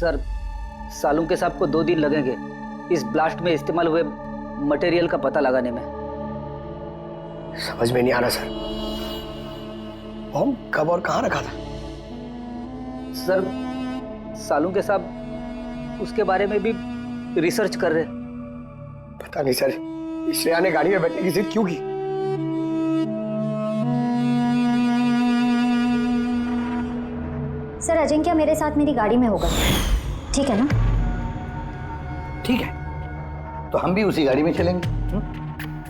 Sir, Salunke साहब को 2 दिन लगेंगे इस ब्लास्ट में इस्तेमाल हुए मटेरियल का पता लगाने में। समझ में नहीं आ रहा सर, बॉम्ब कब और कहाँ रखा था? सर, सालुंके साहब उसके बारे में भी रिसर्च कर रहे। पता नहीं सर, श्रेया ने गाड़ी में बैठने की जिद क्यों की? सर, अजिंक्य मेरे साथ मेरी गाड़ी में होगा, ठीक है ना? ठीक है, तो हम भी उसी गाड़ी में चलेंगे।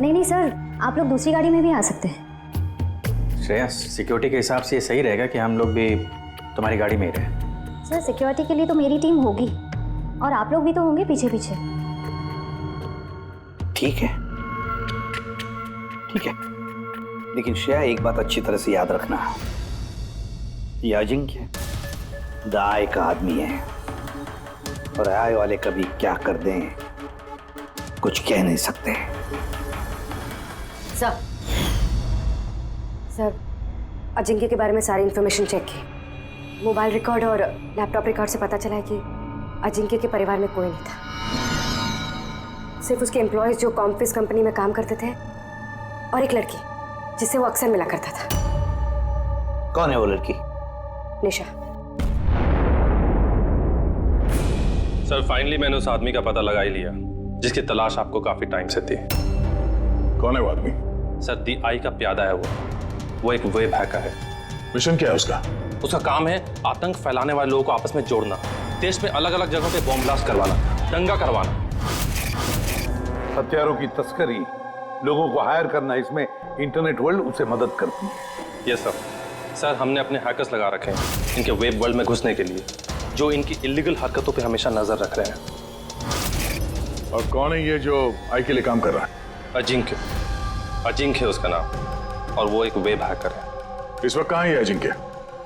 नहीं सर, आप लोग दूसरी गाड़ी में भी आ सकते हैं। श्रेया, सिक्योरिटी के हिसाब से ये सही रहेगा कि हम लोग भी तुम्हारी गाड़ी में ही रहे। सर, सिक्योरिटी के लिए तो मेरी टीम होगी और आप लोग भी तो होंगे पीछे पीछे। ठीक है, ठीक है, लेकिन श्रेया एक बात अच्छी तरह से याद रखना, ये अजिंक्य दाई का आदमी है और आय वाले कभी क्या कर दें कुछ कह नहीं सकते। सर, अजिंक्य के बारे में सारी इंफॉर्मेशन चेक की। मोबाइल रिकॉर्ड और लैपटॉप रिकॉर्ड से पता चला है कि अजिंक्य के परिवार में कोई नहीं था, सिर्फ उसके एम्प्लॉयज जो कॉम्पिस कंपनी में काम करते थे और एक लड़की जिससे वो अक्सर मिला करता था। कौन है वो लड़की? निशा। सर, फाइनली मैंने उस आदमी का पता लगा ही लिया जिसकी तलाश आपको काफी टाइम से थी। कौन है वो आदमी? सर, DI का प्यादा है वो एक वेब हैकर है। मिशन क्या है उसका? उसका काम है आतंक फैलाने वाले लोगों को आपस में जोड़ना, देश में अलग अलग जगहों पे बॉम्ब ब्लास्ट करवाना, दंगा करवाना, हथियारों की तस्करी, लोगों को हायर करना, इसमें इंटरनेट वर्ल्ड उसे मदद करती है। यस सर, हमने अपने हैकर्स लगा रखे हैं इनके वेब वर्ल्ड में घुसने के लिए, जो इनकी इलीगल हरकतों पे हमेशा नजर रख रहे हैं। और कौन है ये जो आई के लिए काम कर रहा है? अजिंक्य उसका नाम, और वो एक वेब हैकर है। इस वक्त कहाँ है अजिंक्य?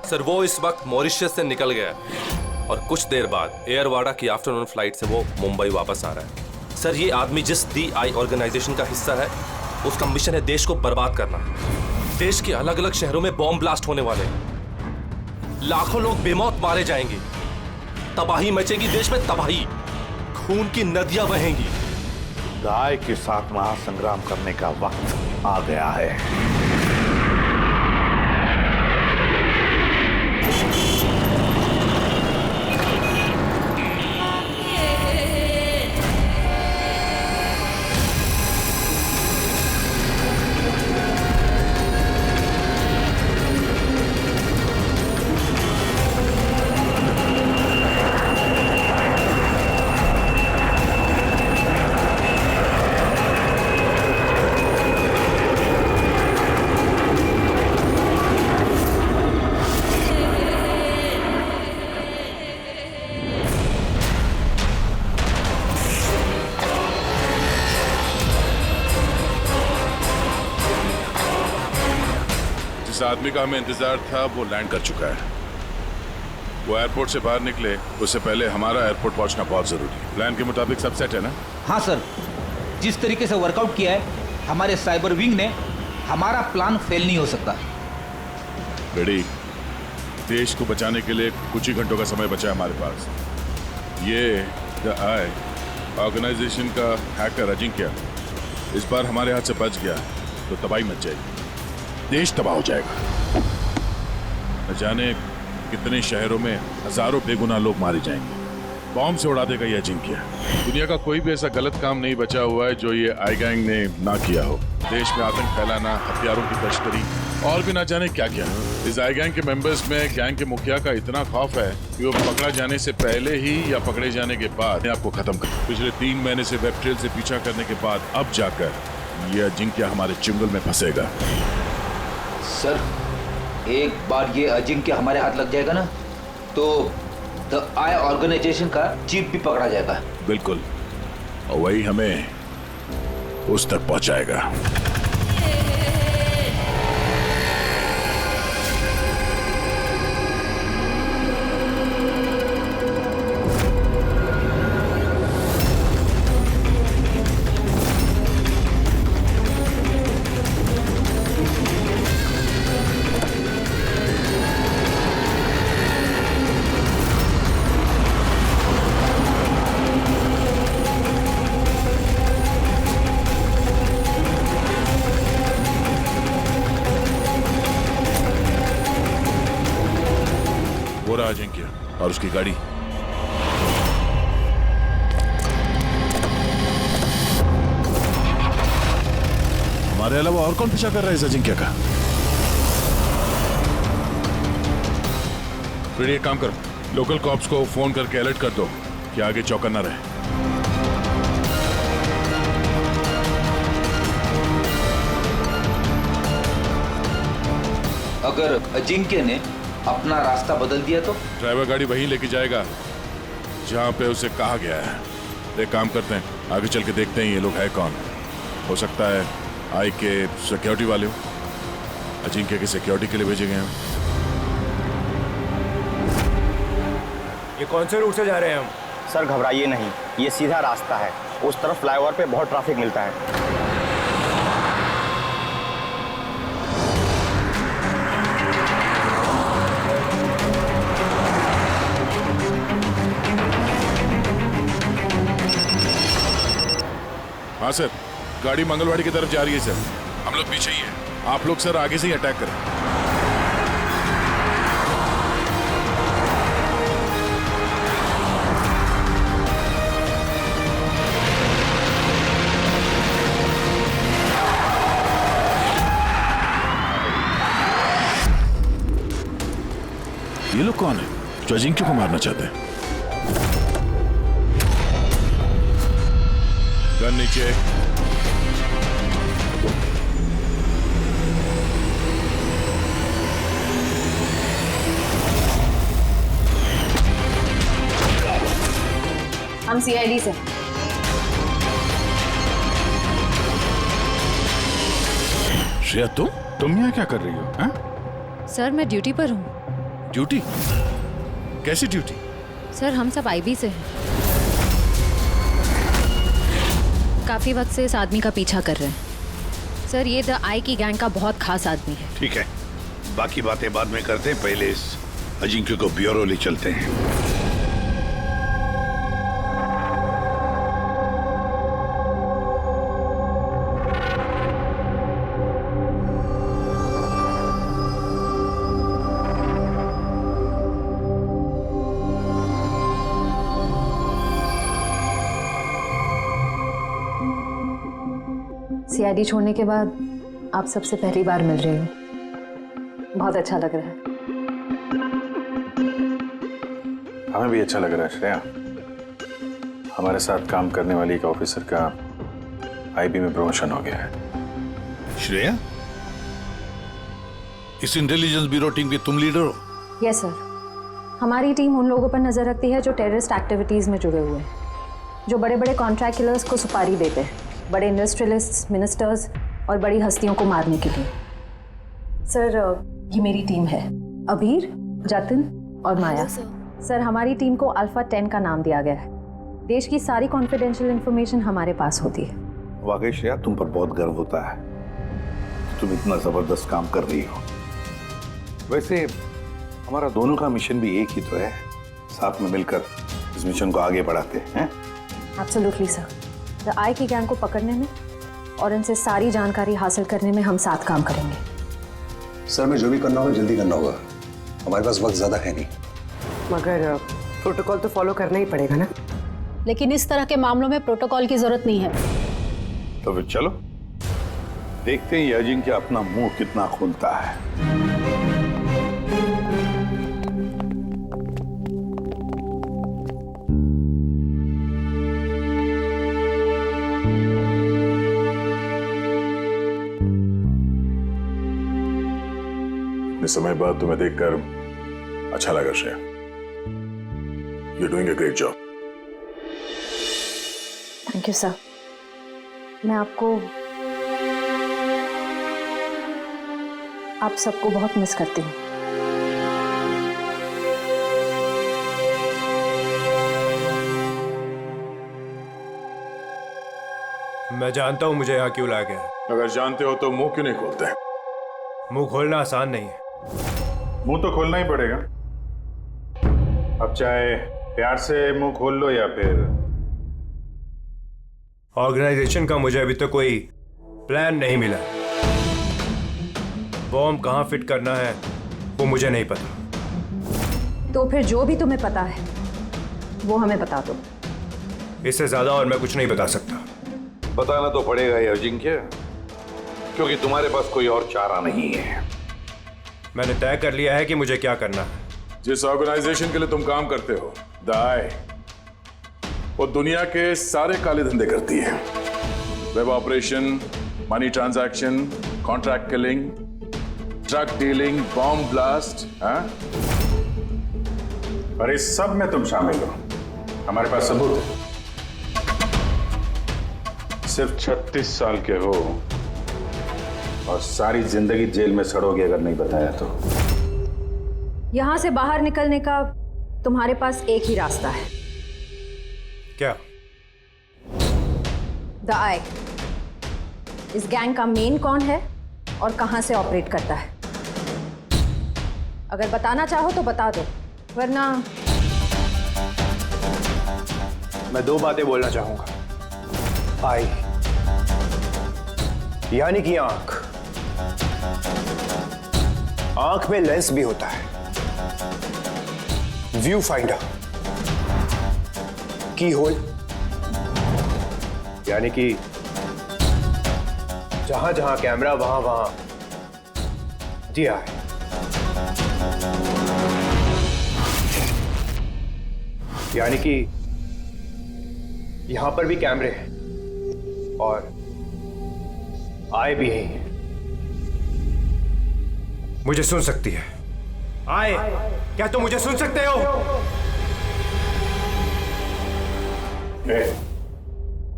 सर, वो इस वक्त मॉरिशस से निकल गया है और कुछ देर बाद एयरवाडा की आफ्टरनून फ्लाइट से वो मुंबई वापस आ रहा है। सर, ये आदमी जिस DI ऑर्गेनाइजेशन का हिस्सा है, उसका मिशन है देश को बर्बाद करना। देश के अलग अलग शहरों में बॉम्ब ब्लास्ट होने वाले, लाखों लोग बेमौत मारे जाएंगे, तबाही मचेगी, देश में तबाही, खून की नदियां बहेंगी। दाई के साथ महासंग्राम करने का वक्त आ गया है। जिस आदमी का हमें इंतजार था वो लैंड कर चुका है। वो एयरपोर्ट से बाहर निकले उससे पहले हमारा एयरपोर्ट पहुंचना बहुत जरूरी है। प्लान के मुताबिक सब सेट है ना? हाँ सर, जिस तरीके से वर्कआउट किया है हमारे साइबर विंग ने, हमारा प्लान फेल नहीं हो सकता। बेड़ी, देश को बचाने के लिए कुछ ही घंटों का समय बचा है हमारे पास। ये DI ऑर्गेनाइजेशन का हैकर अजिंक्य इस बार हमारे हाथ से बच गया तो तबाही मच जाएगी, देश तबाह हो जाएगा। न जाने कितने शहरों में हजारों बेगुनाह लोग मारे जाएंगे। बॉम्ब से उड़ा देगा ये अजिंक्य। दुनिया का कोई भी ऐसा गलत काम नहीं बचा हुआ है जो ये आई गैंग ने ना किया हो। देश में आतंक फैलाना, हथियारों की तस्करी और भी ना जाने क्या क्या। इस आई गैंग के मेंबर्स में गैंग के मुखिया का इतना खौफ है कि वो पकड़ा जाने से पहले ही या पकड़े जाने के बाद आपको खत्म कर। पिछले 3 महीने से वेब ट्रेल से पीछा करने के बाद अब जाकर ये अजिंक्य हमारे चुंगल में फंसेगा। सर, एक बार ये अजिंक्य हमारे हाथ लग जाएगा ना तो DI ऑर्गेनाइजेशन का चीफ भी पकड़ा जाएगा। बिल्कुल, और वही हमें उस तक पहुंचाएगा। और उसकी गाड़ी। हमारे अलावा और कौन पीछा कर रहा है इस अजिंक्य का? फिर एक काम करो, लोकल कॉप्स को फोन करके अलर्ट कर दो कि आगे चौकन्ना रहे। अगर अजिंक्य ने अपना रास्ता बदल दिया तो? ड्राइवर गाड़ी वहीं लेके जाएगा जहां पे उसे कहा गया है। एक काम करते हैं, आगे चल के देखते हैं ये लोग है कौन। हो सकता है आई के सिक्योरिटी वाले हो, अजिंक्य की सिक्योरिटी के लिए भेजे गए हैं। ये कौन से रूट से जा रहे हैं हम? सर घबराइए नहीं, ये सीधा रास्ता है। उस तरफ फ्लाईओवर पे बहुत ट्रैफिक मिलता है। हाँ सर, गाड़ी मंगलवाड़ी की तरफ जा रही है सर। हम लोग पीछे ही हैं। आप लोग सर आगे से ही अटैक करें। ये लोग कौन है जो अजिंक्य को मारना चाहते हैं? गन नीचे। हम सीआईडी से। श्रेया तुम यहाँ क्या कर रही हो? हा? सर मैं ड्यूटी पर हूँ। ड्यूटी? कैसी ड्यूटी? सर हम सब आईबी से हैं। काफी वक्त से इस आदमी का पीछा कर रहे हैं। सर ये द आई की गैंग का बहुत खास आदमी है। ठीक है, बाकी बातें बाद में करते हैं, पहले इस अजिंक्य को ब्यूरो ले चलते हैं। सीआईडी छोड़ने के बाद आप सबसे पहली बार मिल रही हो, बहुत अच्छा लग रहा है। हमें भी अच्छा लग रहा है श्रेया। हमारे साथ काम करने वाली एक ऑफिसर का आईबी में प्रमोशन हो गया है। श्रेया, इस इंटेलिजेंस ब्यूरो टीम के तुम लीडर हो? यस सर, हमारी टीम उन लोगों पर नजर रखती है जो टेररिस्ट एक्टिविटीज में जुड़े हुए हैं, जो बड़े बड़े कॉन्ट्रैक्ट किलर्स को सुपारी देते हैं, बड़े इंडस्ट्रियलिस्ट्स, मिनिस्टर्स और बड़ी हस्तियों को मारने के लिए। सर ये मेरी टीम है, अबीर, जतिन और माया। सर हमारी टीम को अल्फा 10 का नाम दिया गया है। देश की सारी कॉन्फिडेंशियल इंफॉर्मेशन हमारे पास होती है। वाकई श्रेया, तुम पर बहुत गर्व होता है, तुम इतना जबरदस्त काम कर रही हो। वैसे हमारा दोनों का मिशन भी एक ही तो है, साथ में मिलकर इस मिशन को आगे बढ़ाते हैं। एब्सोल्युटली सर, द आई की गैंग को पकड़ने में और इनसे सारी जानकारी हासिल करने में हम साथ काम करेंगे। सर मैं जो भी करना होगा जल्दी करना होगा, हमारे पास वक्त ज्यादा है नहीं। मगर प्रोटोकॉल तो फॉलो करना ही पड़ेगा ना। लेकिन इस तरह के मामलों में प्रोटोकॉल की जरूरत नहीं है। तो फिर चलो देखते हैं ये अजिंक्य अपना मुंह कितना खोलता है। समय बाद तुम्हें देखकर अच्छा लगा Shreya. You're doing a great job. Thank you sir. मैं आप सबको बहुत मिस करती हूँ। मैं जानता हूँ मुझे यहाँ क्यों लाया गया है। अगर जानते हो तो मुंह क्यों नहीं खोलते? मुंह खोलना आसान नहीं है। मुंह तो खोलना ही पड़ेगा। अब चाहे प्यार से मुंह खोल लो या फिर। ऑर्गेनाइजेशन का मुझे अभी तक कोई प्लान नहीं मिला। बॉम्ब कहाँ फिट करना है वो मुझे नहीं पता। तो फिर जो भी तुम्हें पता है वो हमें बता दो। इससे ज्यादा और मैं कुछ नहीं बता सकता। बताना तो पड़ेगा ये अजिंक्य, क्योंकि तुम्हारे पास कोई और चारा नहीं है। मैंने तय कर लिया है कि मुझे क्या करना है। जिस ऑर्गेनाइजेशन के लिए तुम काम करते हो, द आई, वो दुनिया के सारे काले धंधे करती है। Web operation, money transaction, contract killing, drug dealing, bomb blast, और इस सब में तुम शामिल हो। हमारे पास सबूत है। सिर्फ 36 साल के हो और सारी जिंदगी जेल में सड़ोगे अगर नहीं बताया तो। यहां से बाहर निकलने का तुम्हारे पास एक ही रास्ता है। क्या? द आई। इस गैंग का मेन कौन है और कहां से ऑपरेट करता है? अगर बताना चाहो तो बता दो, वरना मैं 2 बातें बोलना चाहूंगा। आई यानी कि आंख। आंख में लेंस भी होता है, व्यू फाइंडर, की होल, यानी कि जहां जहां कैमरा वहां वहां दिया है। यानी कि यहां पर भी कैमरे हैं और आए भी हैं। मुझे सुन सकती है? आए, क्या तुम मुझे सुन सकते हो?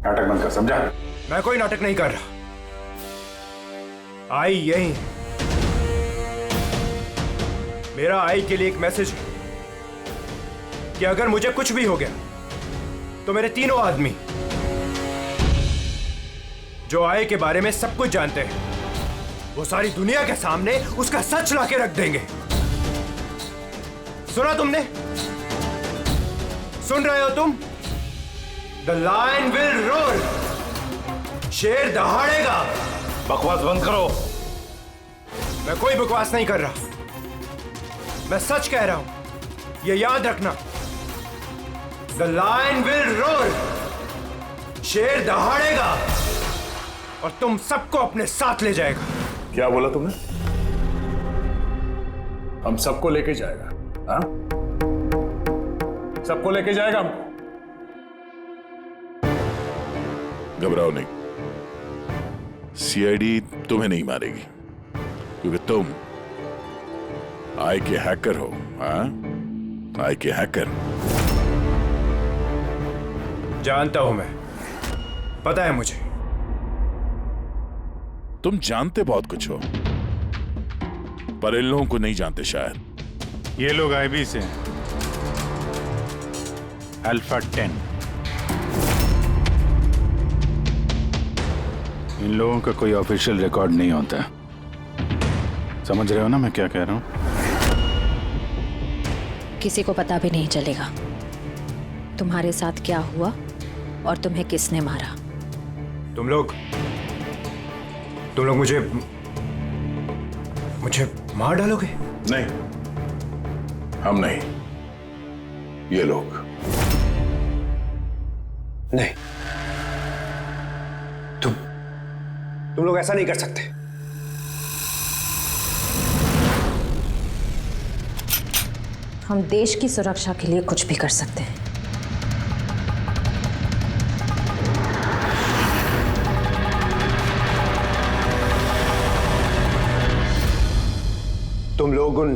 नाटक बंद कर, समझा? मैं कोई नाटक नहीं कर रहा। आई यही है। मेरा आई के लिए एक मैसेज है कि अगर मुझे कुछ भी हो गया तो मेरे तीनों आदमी जो आई के बारे में सब कुछ जानते हैं, वो सारी दुनिया के सामने उसका सच लाके रख देंगे। सुना तुमने? सुन रहे हो तुम? The lion will roar. शेर दहाड़ेगा। बकवास बंद करो। मैं कोई बकवास नहीं कर रहा, मैं सच कह रहा हूं, ये याद रखना। The lion will roar. शेर दहाड़ेगा और तुम सबको अपने साथ ले जाएगा। क्या बोला तुमने? हम सबको लेके जाएगा? हाँ, सबको लेके जाएगा हमको। घबराओ नहीं, सीआईडी तुम्हें नहीं मारेगी, क्योंकि तुम आई के हैकर हो। हाँ, आई के हैकर। जानता हूं मैं, पता है मुझे। तुम जानते बहुत कुछ हो, पर इन लोगों को नहीं जानते शायद। ये लोग आईबी से हैं, अल्फा 10। इन लोगों का कोई ऑफिशियल रिकॉर्ड नहीं होता। समझ रहे हो ना मैं क्या कह रहा हूं? किसी को पता भी नहीं चलेगा तुम्हारे साथ क्या हुआ और तुम्हें किसने मारा। तुम लोग मुझे मार डालोगे? नहीं, हम नहीं, ये लोग। नहीं, तुम लोग ऐसा नहीं कर सकते। हम देश की सुरक्षा के लिए कुछ भी कर सकते हैं। तुम लोग उन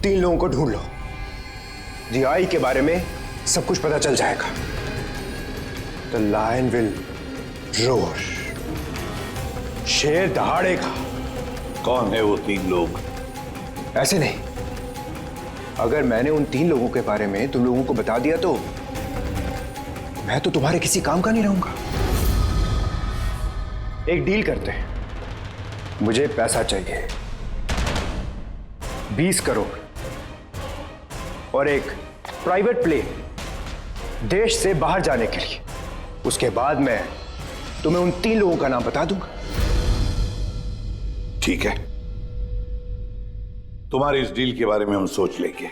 3 लोगों को ढूंढ लो। द आई के बारे में सब कुछ पता चल जाएगा। The lion will roar. शेर दहाड़ेगा। कौन है वो 3 लोग? ऐसे नहीं, अगर मैंने उन 3 लोगों के बारे में तुम लोगों को बता दिया तो मैं तो तुम्हारे किसी काम का नहीं रहूंगा। एक डील करते हैं। मुझे पैसा चाहिए 20 करोड़ और एक प्राइवेट प्लेन देश से बाहर जाने के लिए। उसके बाद मैं तुम्हें उन 3 लोगों का नाम बता दूंगा। ठीक है, तुम्हारी इस डील के बारे में हम सोच लेंगे,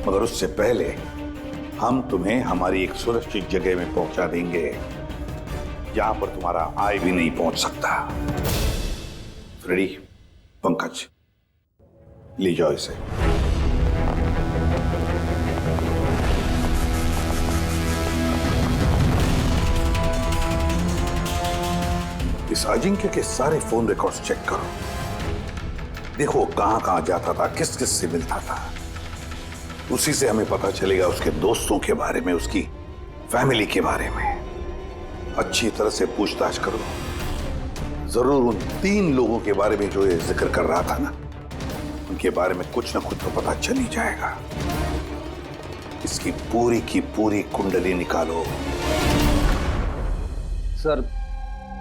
मगर उससे पहले हम तुम्हें हमारी एक सुरक्षित जगह में पहुंचा देंगे जहां पर तुम्हारा आय भी नहीं पहुंच सकता। फ्रेडी, पंकज, ले जाओ इसे। इस अजिंक्य के सारे फोन रिकॉर्ड्स चेक करो, देखो कहां कहां जाता था, किस किस से मिलता था। उसी से हमें पता चलेगा उसके दोस्तों के बारे में, उसकी फैमिली के बारे में। अच्छी तरह से पूछताछ करो, जरूर उन 3 लोगों के बारे में जो ये जिक्र कर रहा था ना, उनके बारे में कुछ ना कुछ तो पता चल ही जाएगा। इसकी पूरी की पूरी कुंडली निकालो। सर,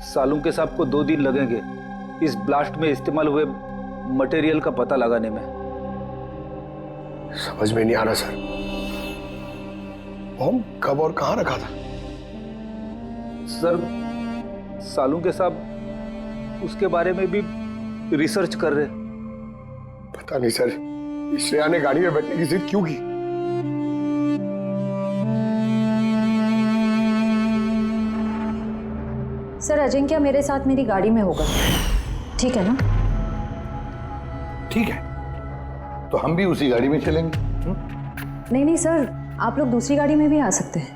सालुंके साहब को 2 दिन लगेंगे इस ब्लास्ट में इस्तेमाल हुए मटेरियल का पता लगाने में। समझ में नहीं आ रहा सर, बॉम्ब कब और कहां रखा था? सर, सालुंके साहब उसके बारे में भी रिसर्च कर रहे। पता नहीं सर, श्रेया ने गाड़ी में बैठने की जिद क्यों की? सर, अजिंक्य मेरे साथ मेरी गाड़ी में होगा, ठीक है ना? ठीक है, तो हम भी उसी गाड़ी में चलेंगे। नहीं नहीं सर, आप लोग दूसरी गाड़ी में भी आ सकते हैं।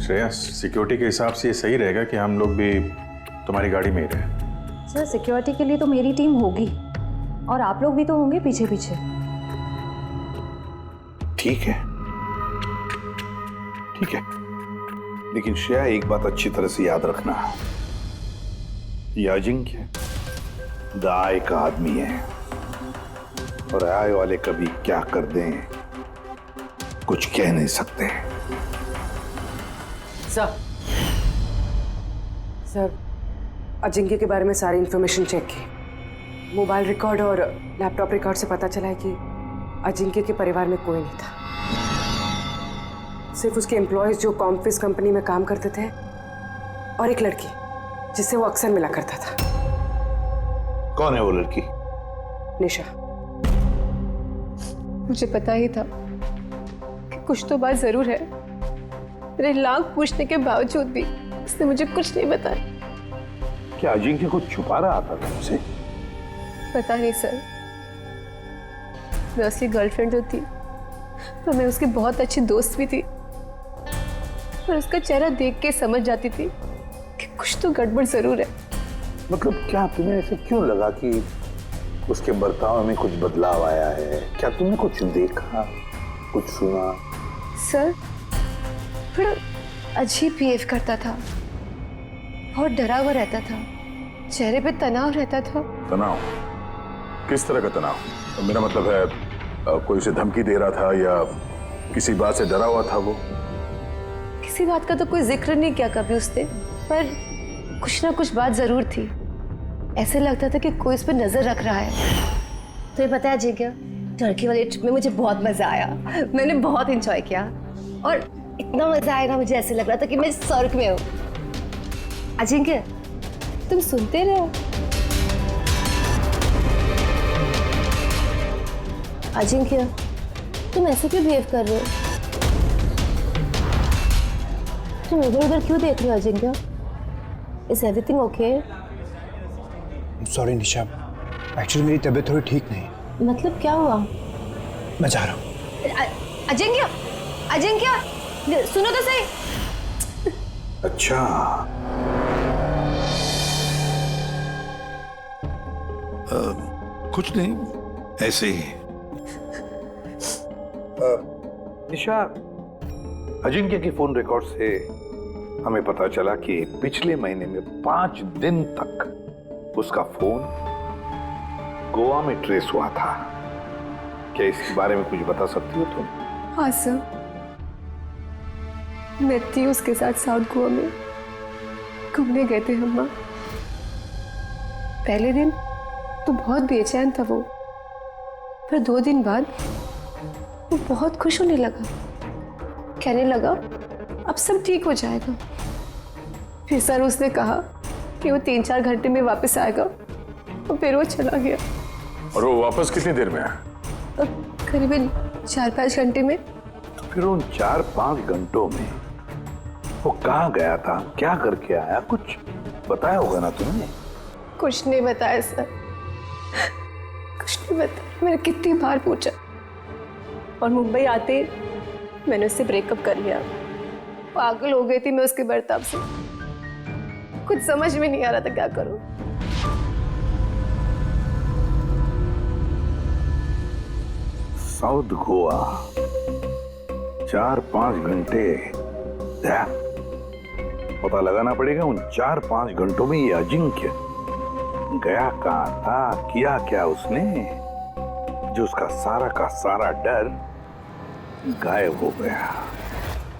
श्रेया, सिक्योरिटी के हिसाब से ये सही रहेगा कि हम लोग भी तुम्हारी गाड़ी में ही रहें। सर, सिक्योरिटी के लिए तो मेरी टीम होगी और आप लोग भी तो होंगे पीछे पीछे। ठीक है, ठीक है, लेकिन श्रेया एक बात अच्छी तरह से याद रखना, ये अजिंक्य द आई का आदमी है और आय वाले कभी क्या कर दें कुछ कह नहीं सकते। सर, अजिंक्य के बारे में सारी इंफॉर्मेशन चेक की। मोबाइल रिकॉर्ड और लैपटॉप रिकॉर्ड से पता चला है कि अजिंक्य के परिवार में कोई नहीं था। सिर्फ उसके एम्प्लॉयज जो कॉम्फिस कंपनी में काम करते थे और एक लड़की जिससे वो अक्सर मिला करता था। कौन है वो लड़की? निशा। मुझे पता ही था कि कुछ तो बात जरूर है। मेरे लाख पूछने के बावजूद भी उसने मुझे कुछ नहीं बताया। क्या अजिंक्य कुछ छुपा रहा था तुमसे? पता नहीं सर, मैं उसकी गर्लफ्रेंड तो थी, तो मैं उसकी बहुत अच्छी दोस्त भी थी, और उसका चेहरा देख के समझ जाती थी कि कुछ तो गड़बड़ जरूर है। मतलब क्या तुम्हें ऐसे क्यों लगा कि उसके बर्ताव में कुछ बदलाव आया है? क्या तुमने कुछ देखा, कुछ सुना? सर, थोड़ा अजीब बिहेव करता था, बहुत डरा हुआ रहता था, चेहरे पे तनाव रहता था। तनाव? किस तरह का तनाव? मेरा मतलब है कोई उसे धमकी दे रहा था या किसी बात से डरा हुआ था वो? किसी बात का तो कोई जिक्र नहीं किया कभी उसने, पर कुछ ना कुछ बात जरूर थी। ऐसे लगता था कि कोई उस पर नजर रख रहा है। तो ये पता है अजिंक्य, टर्की वाली ट्रिप में मुझे बहुत मजा आया। मैंने बहुत एंजॉय किया और इतना मजा आया ना, मुझे ऐसे लग रहा था कि मैं स्वर्ग में हूँ। अजिंक्य, तुम सुनते रहो। अजिंक्य, तुम ऐसे क्यों बिहेव कर रहे हो? तुम इधर उधर क्यों देख रहे हो Ajinkya? Is everything okay? Sorry Nisha, actually मेरी तबीयत थोड़ी ठीक नहीं। मतलब क्या हुआ? मैं जा रहा हूँ। अजिंक्य, अजिंक्य, सुनो तो सही। अच्छा, कुछ नहीं, ऐसे ही। निशा, अजिंक्य की फोन रिकॉर्ड से हमें पता चला कि पिछले महीने में 5 दिन तक उसका फोन गोवा में ट्रेस हुआ था। क्या इसके बारे में कुछ बता सकती हो तुम? हाँ सर, मैं थी उसके साथ साउथ गोवा में, घूमने गए थे हम। पहले दिन तो बहुत बेचैन था वो, पर 2 दिन बाद वो बहुत खुश होने लगा, कहने लगा अब सब ठीक हो जाएगा। फिर सर उसने कहा कि वो 3-4 घंटे में वापस आएगा और फिर वो चला गया। और वो वापस कितनी देर में है? करीबन 4-5 घंटे में। तो फिर उन 4-5 घंटों में वो कहाँ गया था, क्या करके आया, कुछ बताया होगा ना तुमने? कुछ नहीं बताया सर, कुछ नहीं बताया। मैंने कितनी बार पूछा और मुंबई आते ही मैंने उससे ब्रेकअप कर लिया। पागल हो गई थी मैं उसके बर्ताव से, कुछ समझ में नहीं आ रहा था क्या करूं। साउथ गोवा 4-5 घंटे, पता लगाना पड़ेगा उन 4-5 घंटों में ये अजिंक्य गया कहाँ था, किया क्या उसने, जो उसका सारा का सारा डर गायब हो गया।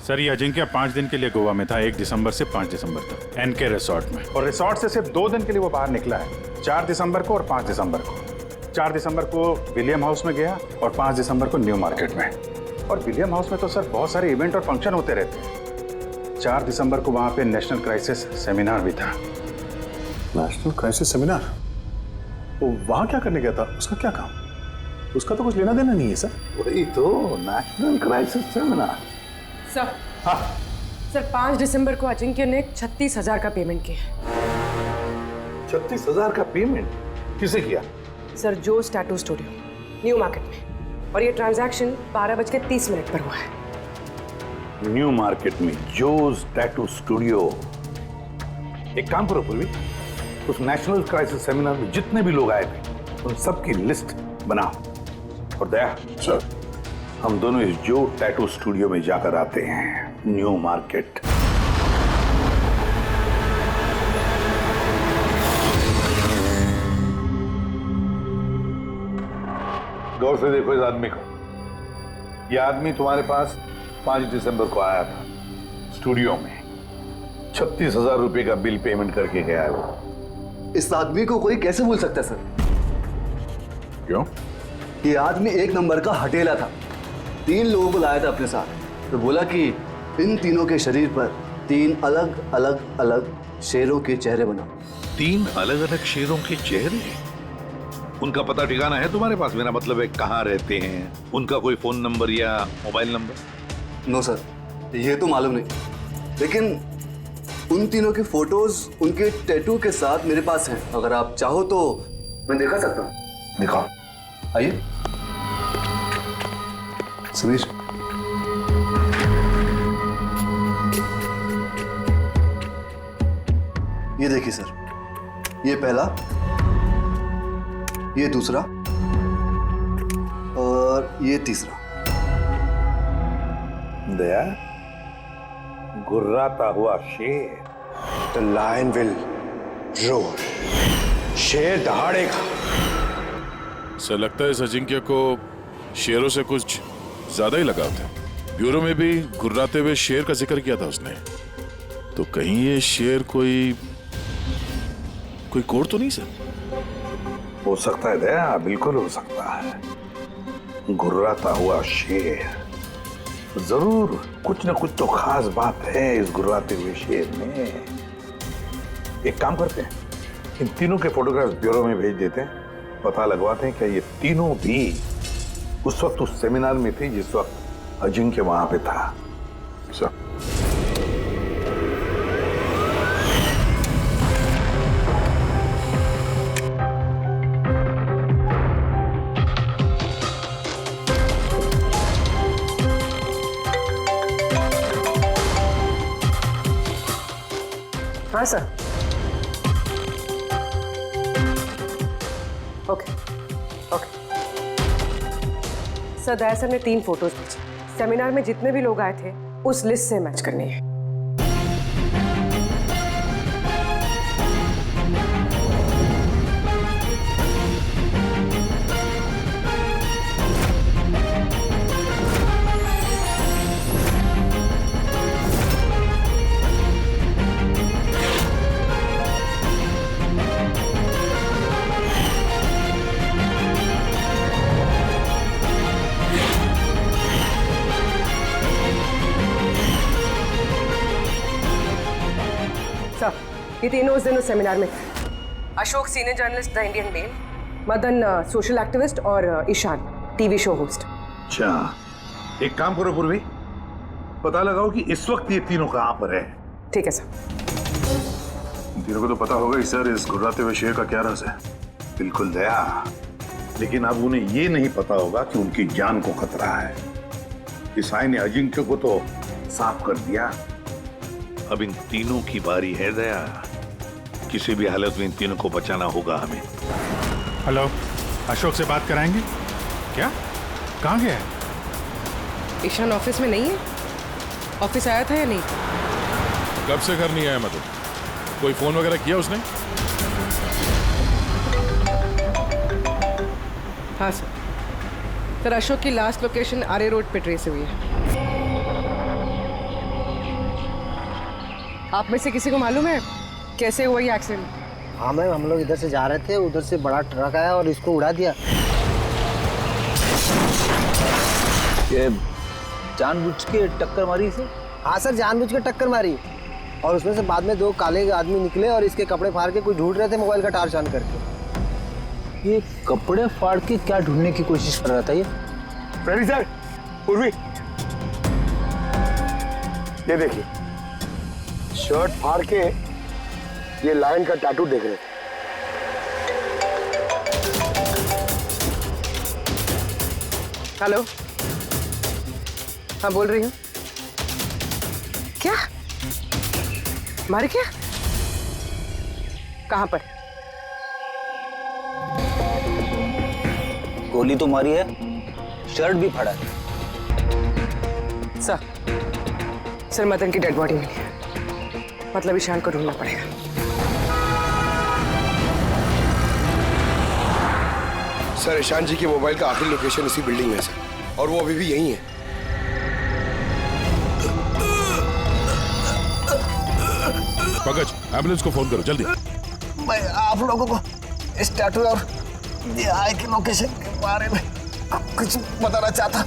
सर ये अजिंक्य 5 दिन के लिए गोवा में था, 1 दिसंबर से 5 दिसंबर तक एनके रिसोर्ट में, और रिसोर्ट से सिर्फ 2 दिन के लिए वो बाहर निकला है, 4 दिसंबर को और 5 दिसंबर को। 4 दिसंबर को विलियम हाउस में गया और 5 दिसंबर को न्यू मार्केट में। और विलियम हाउस में तो सर बहुत सारे इवेंट और फंक्शन होते रहते हैं। 4 दिसंबर को वहाँ पे नेशनल क्राइसिस सेमिनार भी था। National crisis seminar? वो वहाँ क्या करने गया था? उसका क्या काम? उसका तो कुछ लेना देना नहीं है सर। वही तो नेशनल क्राइसिस सेमिनार। सर, हाँ सर, 5 दिसंबर को अजिंक्य ने 36,000 का पेमेंट किया। 36,000 का पेमेंट किसे किया? सर जोस टैटू स्टूडियो, न्यू मार्केट में, और ये ट्रांजैक्शन 12:30 पर हुआ है। न्यू मार्केट में जोस टैटू स्टूडियो। एक काम करो पूर्वी, उस नेशनल क्राइसिस सेमिनार में जितने भी लोग आए थे उन सबकी लिस्ट बनाओ। और दया सर, हम दोनों इस जो टैटू स्टूडियो में जाकर आते हैं, न्यू मार्केट। गौर से देखो इस आदमी को। यह आदमी तुम्हारे पास 5 दिसंबर को आया था स्टूडियो में, 36,000 रुपए का बिल पेमेंट करके गया है वो। इस आदमी को कोई कैसे भूल सकता है सर? क्यों? ये आदमी 1 नंबर का हटेला था। 3 लोगों को लाया था अपने साथ, तो बोला कि इन तीनों के शरीर पर 3 अलग अलग अलग शेरों के चेहरे बनाओ। 3 अलग अलग शेरों के चेहरे? उनका पता ठिकाना है तुम्हारे पास? मेरा मतलब है कहाँ रहते हैं, उनका कोई फोन नंबर या मोबाइल नंबर? नो सर, ये तो मालूम नहीं, लेकिन उन तीनों की फोटोज उनके टैटू के साथ मेरे पास हैं। अगर आप चाहो तो मैं दिखा सकता हूँ। दिखाओ, आइए। समीर, ये देखिए सर, ये पहला, ये दूसरा और ये तीसरा। दया, गुर्राता हुआ शेर। The lion will roar. शेर दहाड़ेगा। सर लगता है इस अजिंक्य को शेरों से कुछ ज्यादा ही लगाव था। ब्यूरो में भी गुर्राते हुए शेर का जिक्र किया था उसने। तो कहीं ये शेर कोई कोड तो नहीं सर? हो सकता है दया, बिल्कुल हो सकता है। गुर्राता हुआ शेर, जरूर कुछ न कुछ तो खास बात है इस गुर्राते हुए शेर में। एक काम करते हैं, इन तीनों के फोटोग्राफ्स ब्यूरो में भेज देते हैं, पता लगवाते हैं क्या ये तीनों भी उस वक्त उस सेमिनार में थे जिस वक्त अजिंक्य वहां पे था। सर हाँ सर, ओके ओके सर। दया सर ने 3 फोटोज भेजी। सेमिनार में जितने भी लोग आए थे उस लिस्ट से मैच करनी है। ये तीनों उस दिन उस सेमिनार में थे। Ashok, senior journalist the Indian mail, Madan social activist और ईशान टीवी शो होस्ट। अच्छा, एक काम करो पूर्वी, पता लगाओ कि इस वक्त ये तीनों कहाँ पर है। ठीक है सर। तीनों को तो पता होगा ही सर इस गुर्राते हुए शेर का क्या राज है। बिल्कुल दया, लेकिन अब उन्हें ये नहीं पता होगा कि उनकी जान को खतरा है। इस आय ने अजिंक्य को तो साफ कर दिया, अब इन तीनों की बारी है दया। किसी भी हालत में इन तीनों को बचाना होगा हमें। हेलो, अशोक से बात कराएंगे क्या? कहाँ गया है? ईशान ऑफिस में नहीं है? ऑफिस आया था या नहीं? कब से घर नहीं आया मतलब? कोई फोन वगैरह किया उसने? हाँ सर, अशोक की लास्ट लोकेशन आरे रोड पे ट्रेस हुई है। आप में से किसी को मालूम है कैसे हुआ ये एक्सीडेंट? हाँ मैम, हम लोग इधर से जा रहे थे, उधर से बड़ा ट्रक आया और इसको उड़ा दिया। ये जानबूझ के टक्कर मारी इसे? हाँ सर, जानबूझ के टक्कर मारी और उसमें से बाद में 2 काले आदमी निकले और इसके कपड़े फाड़ के कुछ ढूंढ रहे थे मोबाइल का टार्च ऑन करके। ये कपड़े फाड़ के क्या ढूंढने की कोशिश कर रहा था ये? फ्रेडी सर, पूर्वी, ये देखिए, शर्ट फाड़ के ये लायन का टैटू देख रहे थे। हेलो, हाँ बोल रही हूँ। क्या मारे? क्या? कहाँ पर? गोली तो मारी है, शर्ट भी फाड़ा है। सर मदन की डेड बॉडी मिली है, मतलब ईशान को ढूंढना पड़ेगा। सर ईशान जी की मोबाइल का आखिरी लोकेशन इसी बिल्डिंग में है सर, और वो अभी भी यहीं है। पंकज, एम्बुलेंस को फोन करो जल्दी। मैं आप लोगों को इस टैटू और आय की लोकेशन के बारे में कुछ बताना चाहता।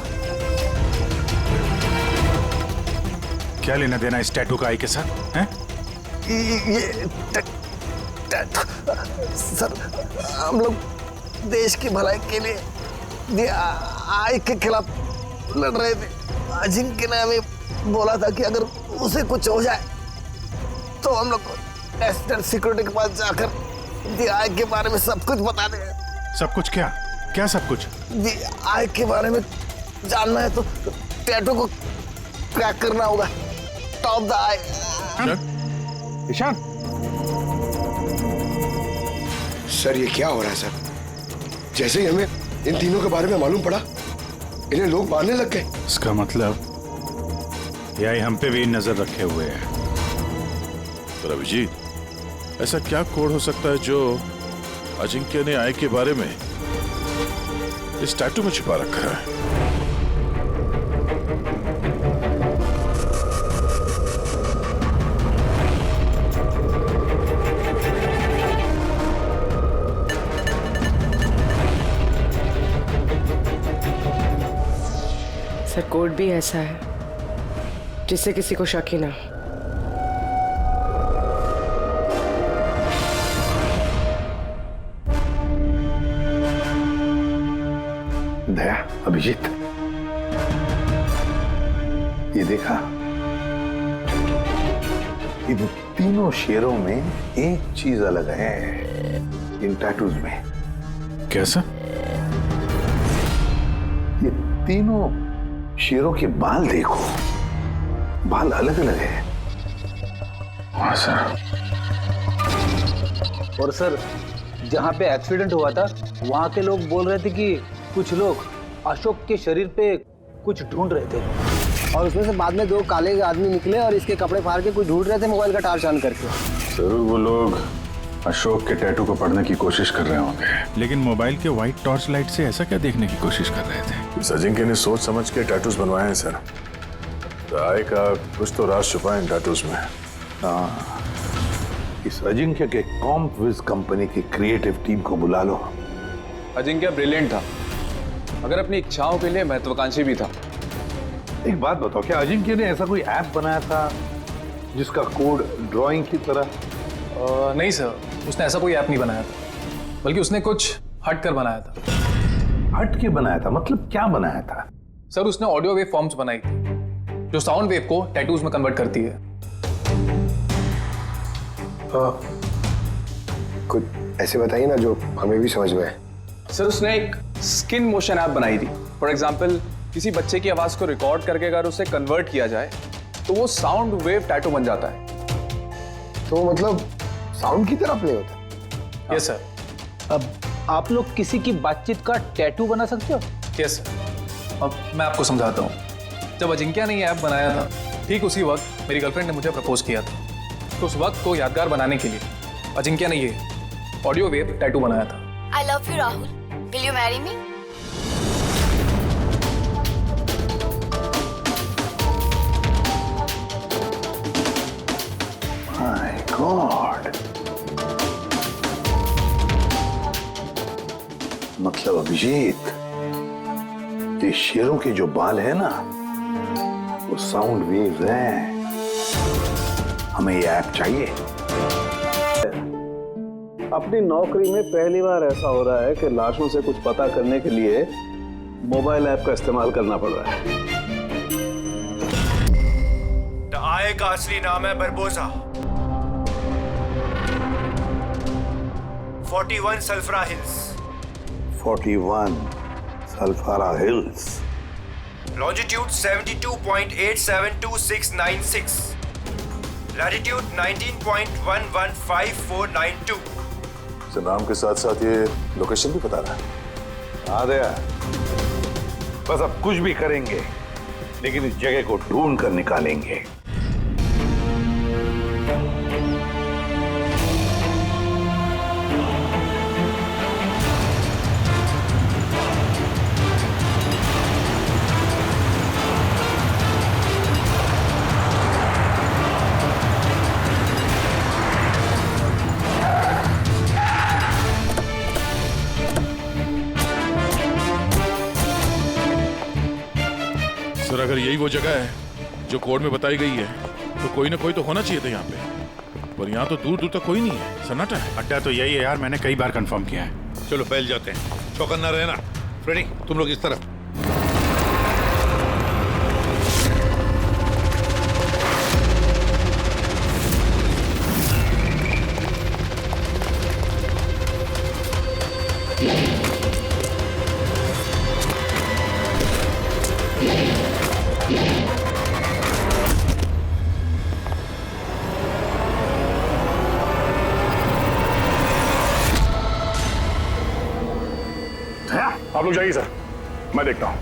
क्या लेना देना इस टैटू का आई के साथ हैं? ये टैटू सर, हम लोग देश की भलाई के लिए आय के खिलाफ लड़ रहे थे। अजिंक्य ने हमें बोला था कि अगर उसे कुछ हो जाए तो हम लोग नेशनल सिक्योरिटी के पास जाकर आय के बारे में सब कुछ बता देंगे। सब कुछ क्या? क्या सब कुछ? आय के बारे में जानना है तो टैटू को क्रैक करना होगा। Top the eye. Ishan, sir ये क्या हो रहा है सर? जैसे ही हमें इन तीनों के बारे में मालूम पड़ा, इन्हें लोग मारने लग गए। इसका मतलब यही हम पे भी नजर रखे हुए है। पर अभिजीत, ऐसा क्या कोड हो सकता है जो अजिंक्य ने आय के बारे में इस टैटू में छिपा रखा है? सर कोड भी ऐसा है जिससे किसी को शक ही ना। दया, अभिजीत, ये देखा, इन तीनों शेरों में एक चीज अलग है इन टैटूज में। कैसा? ये तीनों शेरों के बाल देखो, बाल अलग अलग है। हाँ सर। और सर, जहाँ पे एक्सीडेंट हुआ था वहाँ के लोग बोल रहे थे कि कुछ लोग अशोक के शरीर पे कुछ ढूंढ रहे थे और उसमें से बाद में 2 काले आदमी निकले और इसके कपड़े फाड़ के कुछ ढूंढ रहे थे मोबाइल का टार्च ऑन करके। जरूर वो लोग अशोक के टैटू को पढ़ने की कोशिश कर रहे होंगे, लेकिन मोबाइल के व्हाइट टॉर्च लाइट से ऐसा क्या देखने की कोशिश कर रहे थे? इस अजिंक्य ने सोच समझ के टैटूज बनवाए हैं सर। आय का कुछ तो राज छुपा है इन टैटूज में। हाँ, इस अजिंक्य के कॉम्पविज कंपनी की क्रिएटिव टीम को बुला लो। अजिंक्य ब्रिलियंट था, मगर अपनी इच्छाओं के लिए महत्वाकांक्षी भी था। एक बात बताओ, क्या अजिंक्य ने ऐसा कोई ऐप बनाया था जिसका कोड ड्राइंग की तरह? नहीं सर, उसने ऐसा कोई ऐप नहीं बनाया था, बल्कि उसने कुछ हट कर बनाया था। हट के बनाया था मतलब क्या बनाया था? सर उसने ऑडियो वेव फॉर्म्स बनाई थी जो साउंड वेव को टैटूज में कन्वर्ट करती है। कुछ ऐसे बताइए ना जो हमें भी समझ में आए। सर उसने एक स्किन मोशन ऐप बनाई थी। फॉर एग्जाम्पल किसी बच्चे की आवाज को रिकॉर्ड करके अगर उसे कन्वर्ट किया जाए तो वो साउंड वेव टैटू बन जाता है। तो मतलब साउंड की तरह प्ले होता है? Yes sir. अब आप लोग किसी की बातचीत का टैटू बना सकते हो? Yes sir. अब मैं आपको समझाता हूँ। जब अजिंक्य ने ये ऐप बनाया था ठीक उसी वक्त मेरी गर्लफ्रेंड ने मुझे प्रपोज किया था। तो उस वक्त को यादगार बनाने के लिए अजिंक्य ने ये ऑडियो वेव टैटू बनाया था। I love you, Rahul. Will you marry me? My God. मतलब अभिजीत, ये शेरों के जो बाल है ना, वो साउंड वेव्स हैं। हमें ये ऐप चाहिए। अपनी नौकरी में पहली बार ऐसा हो रहा है कि लाशों से कुछ पता करने के लिए मोबाइल ऐप का इस्तेमाल करना पड़ रहा है। द आई का असली नाम है बरबोसा। 41 सल्फरा हिल्स। 41 सल्फारा हिल्स। लॉन्जिट्यूड 72.872696। लैटिट्यूड 19.115492। नाम के साथ साथ ये लोकेशन भी बता रहा है। हाँ दया, बस अब कुछ भी करेंगे लेकिन इस जगह को ढूंढ कर निकालेंगे। सर अगर यही वो जगह है जो कोड में बताई गई है तो कोई ना कोई तो होना चाहिए था यहाँ पे, पर यहाँ तो दूर दूर तक कोई नहीं है। सन्नाटा है। अड्डा तो यही है यार, मैंने कई बार कंफर्म किया है। चलो फैल जाते हैं, चौकन्ना रहना। फ्रेडी तुम लोग इस तरफ। आप लोग जाइए सर, मैं देखता हूं।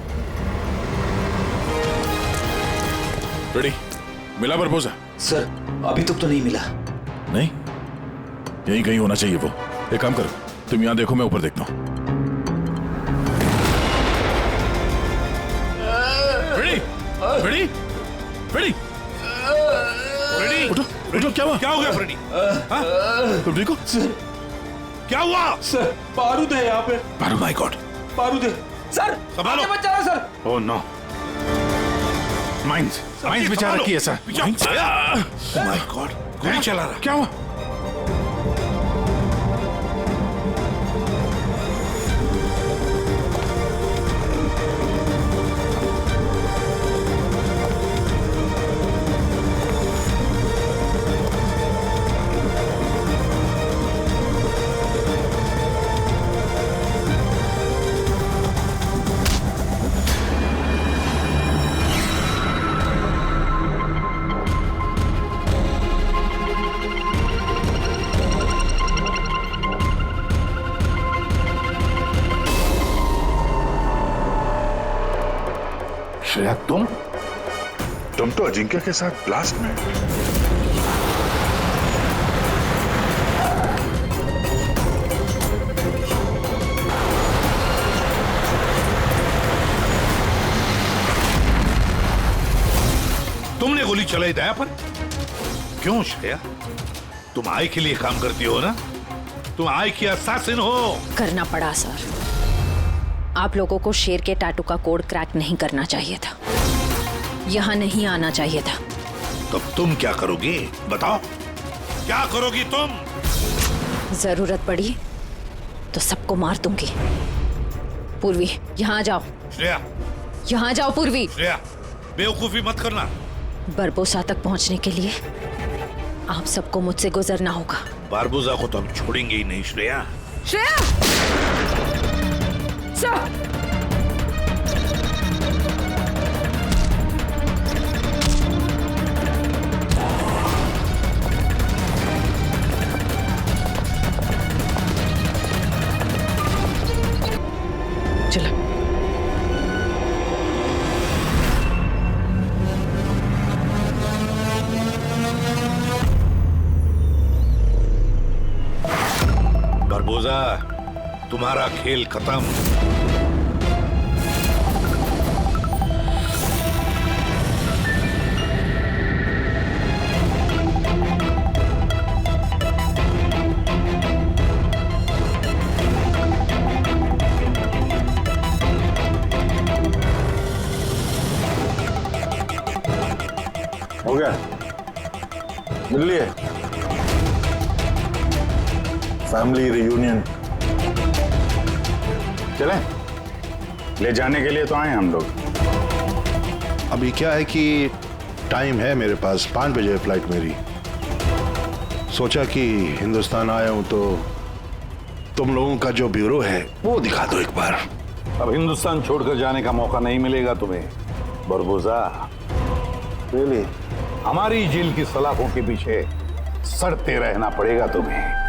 रेडी, मिला बरबोसा? सर अभी तक तो नहीं मिला। नहीं, यहीं कहीं होना चाहिए वो। एक काम करो, तुम यहां देखो, मैं ऊपर देखता हूं। Ready, ready, ready, ready. उठो, उठो। क्या हुआ? क्या हो गया फ्रेडी? हाँ? तुम ठीक हो? क्या हुआ? सर बारूद है यहाँ पे। बारूद? माय गॉड, बारूद है सर। संभालो। बचा रहा सर। ओह नो, माइंस बिचारा की है सर। माय गॉड, गोली चला रहा। क्या हुआ? श्रेया तुम तो अजिंक्य के साथ ब्लास्ट में। तुमने गोली चलाई दया पर? क्यों श्रेया? तुम आई के लिए काम करती हो ना? तुम आई की असैसिन हो। करना पड़ा सर। आप लोगों को शेर के टैटू का कोड क्रैक नहीं करना चाहिए था, यहाँ नहीं आना चाहिए था। तब तुम क्या करोगी? बताओ, क्या करोगी तुम? जरूरत पड़ी तो सबको मार दूंगी। पूर्वी, यहाँ आ जाओ। श्रेया, यहाँ आ जाओ पूर्वी। श्रेया, बेवकूफी मत करना। बरबोसा तक पहुंचने के लिए आप सबको मुझसे गुजरना होगा। बारबोसा को तो हम छोड़ेंगे ही नहीं श्रेया। श्रेया! सर! चलो। बारबोसा, तुम्हारा खेल खत्म। हो गया, मिल लिए फैमिली रियूनियन। चलें, ले जाने के लिए तो आए हम लोग। अभी क्या है कि टाइम है मेरे पास, 5 बजे फ्लाइट मेरी। सोचा कि हिंदुस्तान आया हूं तो तुम लोगों का जो ब्यूरो है वो दिखा दो एक बार। अब हिंदुस्तान छोड़कर जाने का मौका नहीं मिलेगा तुम्हें बरबोसा। रियली? हमारी जेल की सलाखों के पीछे सड़ते रहना पड़ेगा तुम्हें।